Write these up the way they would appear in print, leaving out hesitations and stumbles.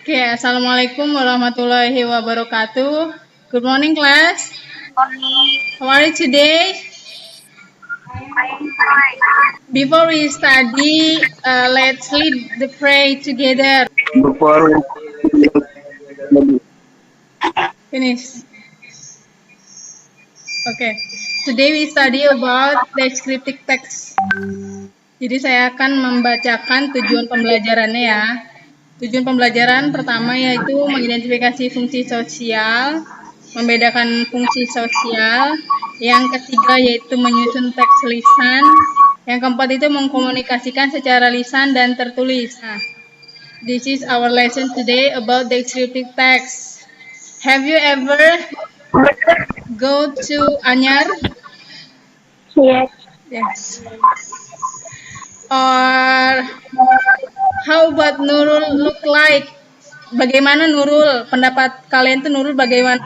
Okay, Assalamualaikum warahmatullahi wabarakatuh. Good morning, class. How are you today? Before we study, let's lead the prayer together. Before Finish. Okay. Today we study about descriptive text. Jadi saya akan membacakan tujuan pembelajarannya ya. Tujuan pembelajaran pertama yaitu mengidentifikasi fungsi sosial, membedakan fungsi sosial. Yang ketiga yaitu menyusun teks lisan. Yang keempat itu mengkomunikasikan secara lisan dan tertulis. Nah, this is our lesson today about descriptive text. Have you ever go to Anyar? Yes. Or how about Nurul look like? Bagaimana Nurul? Pendapat kalian tuh Nurul bagaimana?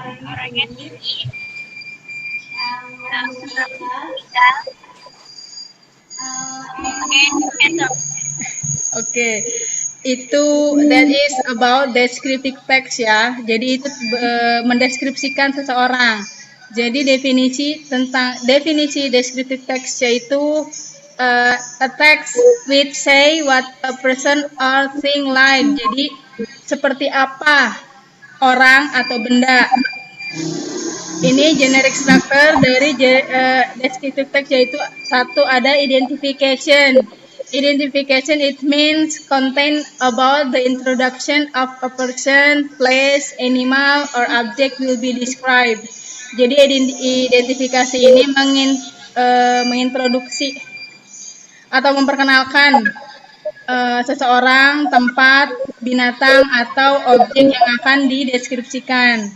Oke. Itu that is about descriptive text ya. Jadi itu mendeskripsikan seseorang. Jadi definisi descriptive text yaitu a text which say what a person or thing like. Jadi seperti apa orang atau benda. Ini generic structure dari descriptive text yaitu satu ada identification. Identification it means content about the introduction of a person, place, animal, or object will be described. Jadi identifikasi ini mengintroduksi atau memperkenalkan seseorang, tempat, binatang, atau objek yang akan dideskripsikan.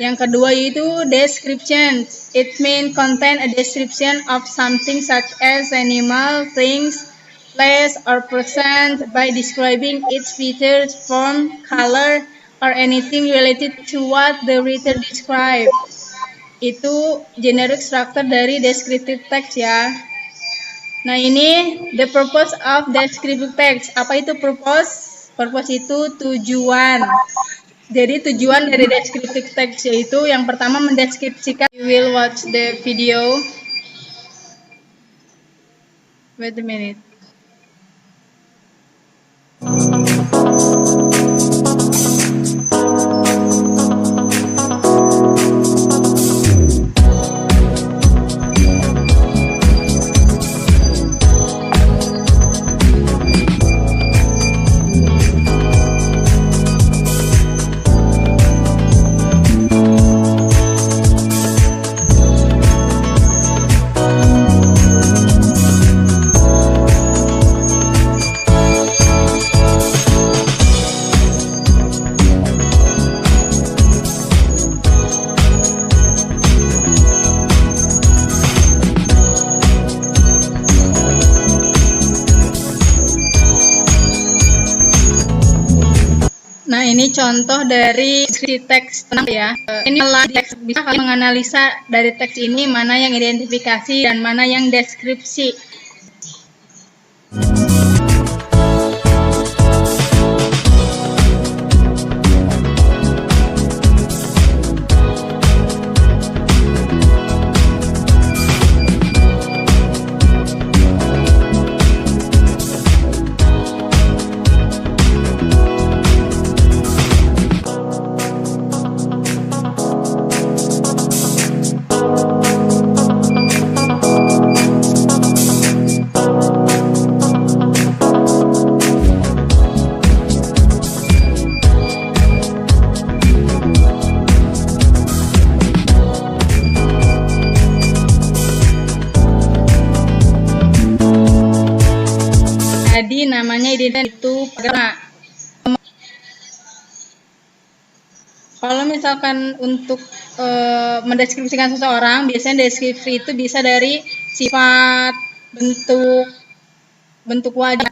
Yang kedua yaitu description. It means contain a description of something such as animal, things, place, or person by describing its features, form, color, or anything related to what the writer described. Itu generic structure dari descriptive text ya. Nah ini the purpose of descriptive text. Apa itu purpose? Purpose itu tujuan. Jadi tujuan dari descriptive text yaitu yang pertama mendeskripsikan. You will watch the video. Wait a minute. Nah, ini contoh dari teks ya. Ini teks bisa kalian menganalisa dari teks ini mana yang identifikasi dan mana yang deskripsi. Jadi namanya identitas itu kalau misalkan untuk mendeskripsikan seseorang, biasanya deskripsi itu bisa dari sifat, bentuk wajah,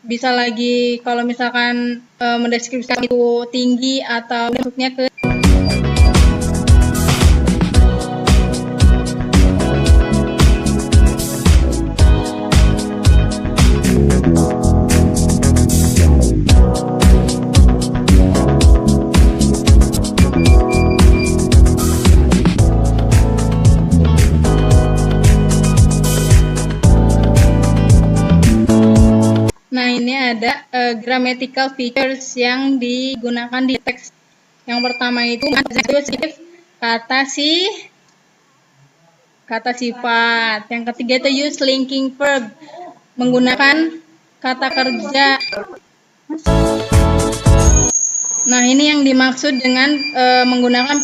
bisa lagi kalau misalkan mendeskripsikan itu tinggi atau bentuknya ke sini ada grammatical features yang digunakan di teks. Yang pertama itu kata sifat. Yang ketiga itu use linking verb, menggunakan kata kerja. Nah, ini yang dimaksud dengan menggunakan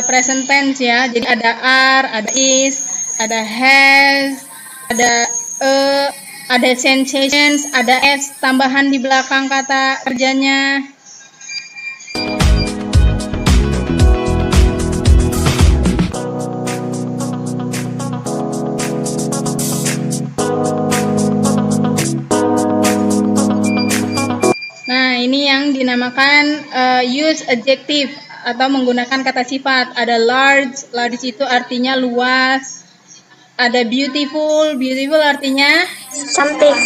present tense ya. Jadi ada are, ada is, ada has, ada sensations, ada s tambahan di belakang kata kerjanya. Nah, ini yang dinamakan use adjective atau menggunakan kata sifat. Ada large, large itu artinya luas. Ada beautiful, beautiful artinya cantik.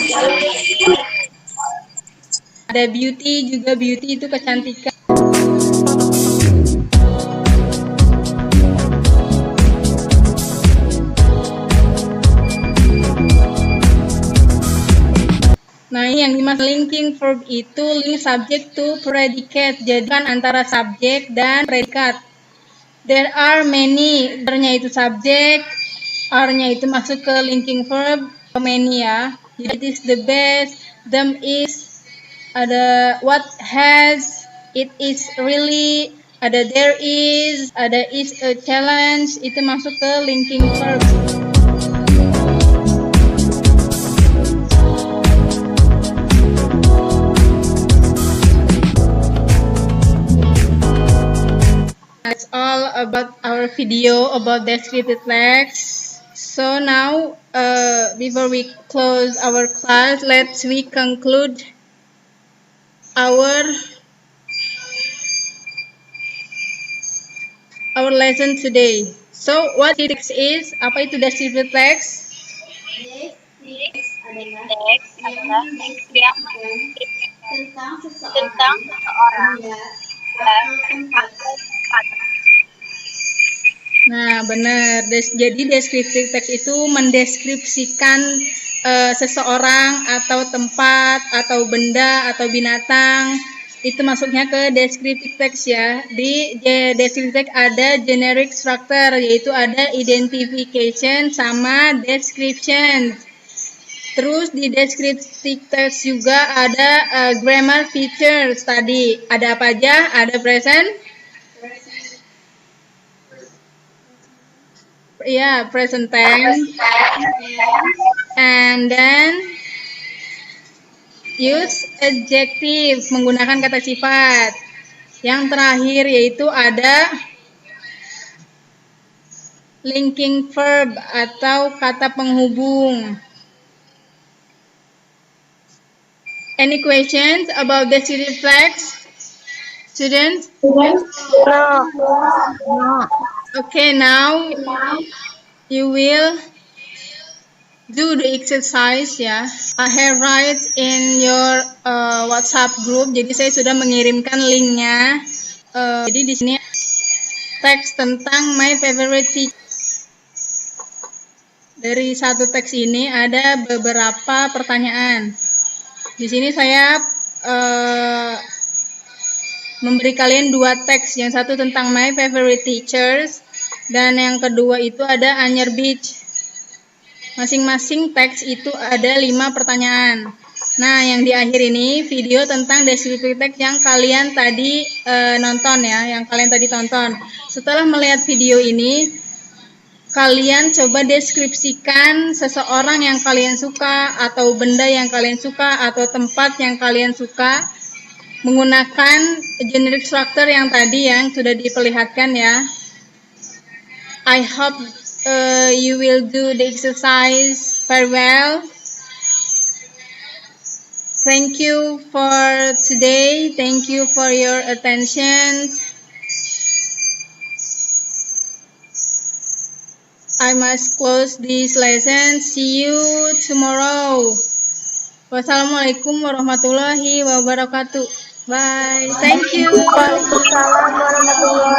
Ada beauty, juga beauty itu kecantikan. Nah, ini yang dimaksud linking verb itu link subject to predicate. Jadi kan antara subjek dan predikat. There are many. There-nya itu subjek, are-nya itu masuk ke linking verb, many ya. Jadi it is the best, them is, ada what has, it is really, ada there is, ada is a challenge, itu masuk ke linking verb. That's all about our video about descriptive text. So now, before we close our class, let's we conclude our lesson today. So, what text is? Apa itu descriptive text? Teks adalah yang tentang tentang seseorang dan tempat. Nah, benar. Jadi descriptive text itu mendeskripsikan seseorang atau tempat atau benda atau binatang. Itu masuknya ke descriptive text ya. Di descriptive text ada generic structure, yaitu ada identification sama description. Terus di descriptive text juga ada grammar features tadi. Ada apa aja? Ada present tense, and then use adjective, menggunakan kata sifat. Yang terakhir yaitu ada linking verb atau kata penghubung. Any questions about descriptive text, students? no. Okay, now you will do the exercise ya. I have write in your WhatsApp group. Jadi saya sudah mengirimkan linknya. Jadi di sini teks tentang my favorite teacher. Dari satu teks ini ada beberapa pertanyaan. Di sini saya memberi kalian dua teks, yang satu tentang my favorite teachers dan yang kedua itu ada Anyer Beach. Masing-masing teks itu ada 5 pertanyaan. Nah, yang di akhir ini video tentang descriptive text yang kalian tadi nonton ya, yang kalian tadi tonton. Setelah melihat video ini, kalian coba deskripsikan seseorang yang kalian suka atau benda yang kalian suka atau tempat yang kalian suka menggunakan generic structure yang tadi yang sudah diperlihatkan ya. I hope you will do the exercise very well. Thank you for today. Thank you for your attention. I must close this lesson. See you tomorrow. Wassalamualaikum warahmatullahi wabarakatuh. Bye. Thank you. Waalaikumsalam warahmatullahi